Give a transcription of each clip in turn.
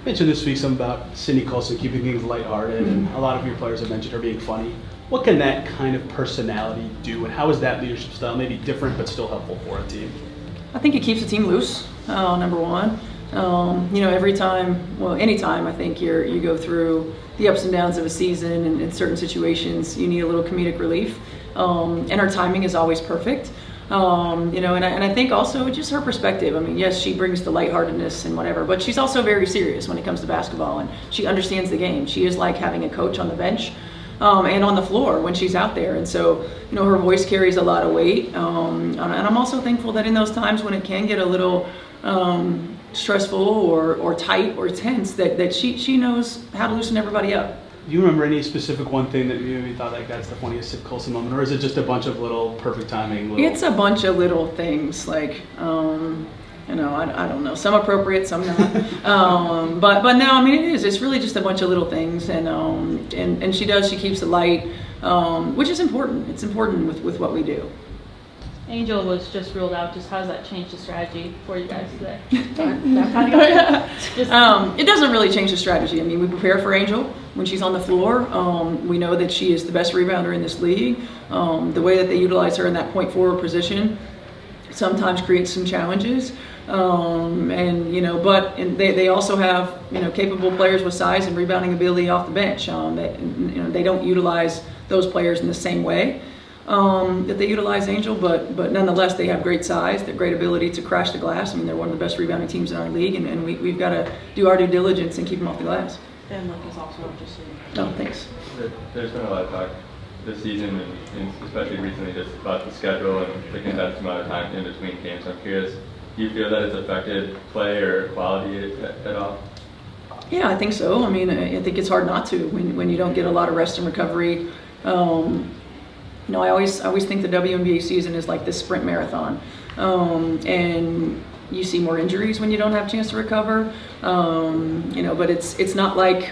You mentioned this week something about Sydney Colson keeping things lighthearted, and a lot of your players have mentioned her being funny. What can that kind of personality do, and how is that leadership style maybe different but still helpful for a team? I think it keeps the team loose, number one. Every time, well, anytime I think you go through the ups and downs of a season, and in certain situations you need a little comedic relief, and her timing is always perfect. And I think also just her perspective. I mean, yes, she brings the lightheartedness and whatever, but she's also very serious when it comes to basketball, and she understands the game. She is like having a coach on the bench and on the floor when she's out there. And so, her voice carries a lot of weight. And I'm also thankful that in those times when it can get a little stressful or tight or tense, that she knows how to loosen everybody up. Do you remember any specific one thing that you thought like that's the funniest Sid Colson moment, or is it just a bunch of little perfect timing? It's a bunch of little things like, I don't know, some appropriate, some not. But no, I mean it is. It's really just a bunch of little things, and she keeps it light, which is important. It's important with what we do. Angel was just ruled out. Just how does that change the strategy for you guys today? It doesn't really change the strategy. I mean, we prepare for Angel when she's on the floor. We know that she is the best rebounder in this league. The way that they utilize her in that point forward position sometimes creates some challenges. But they also have capable players with size and rebounding ability off the bench. They don't utilize those players in the same way that they utilize Angel, but nonetheless they have great size, they're great ability to crash the glass. I mean, they're one of the best rebounding teams in our league, and we've got to do our due diligence and keep them off the glass. And Luke is also just Oh, thanks. There's been a lot of talk this season, and especially recently, just about the schedule and the condensed amount of time in between games. I'm curious, do you feel that it's affected play or quality at all? Yeah, I think so. I mean, I think it's hard not to when you don't get a lot of rest and recovery. I always think the WNBA season is like this sprint marathon, and you see more injuries when you don't have a chance to recover. But it's not like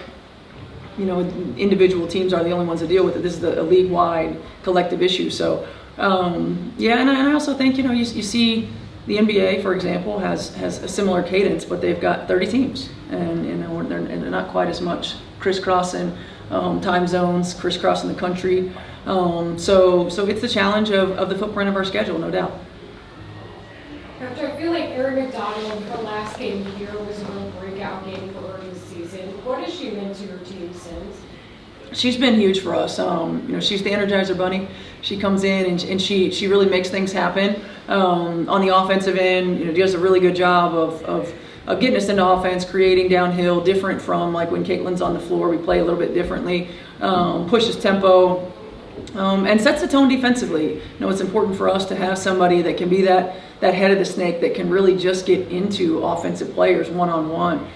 individual teams are the only ones that deal with it. This is a league-wide collective issue. So and I also think you see the NBA, for example, has a similar cadence, but they've got 30 teams, and they're not quite as much crisscrossing time zones, crisscrossing the country. So it's the challenge of the footprint of our schedule, no doubt. Coach, I feel like Aari McDonald, her last game here was a real breakout game for her this season. What has she meant to your team since? She's been huge for us. She's the Energizer Bunny. She comes in and she really makes things happen. On the offensive end, does a really good job of getting us into offense, creating downhill, different from like when Caitlin's on the floor. We play a little bit differently, pushes tempo, and sets the tone defensively. It's important for us to have somebody that can be that head of the snake that can really just get into offensive players one-on-one.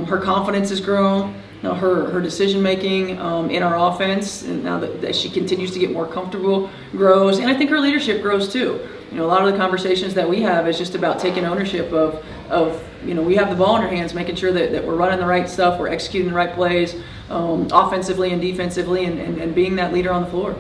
Her confidence has grown. Her decision making in our offense, and now that she continues to get more comfortable, grows, and I think her leadership grows too. A lot of the conversations that we have is just about taking ownership of we have the ball in our hands, making sure that we're running the right stuff, we're executing the right plays, offensively and defensively, and being that leader on the floor.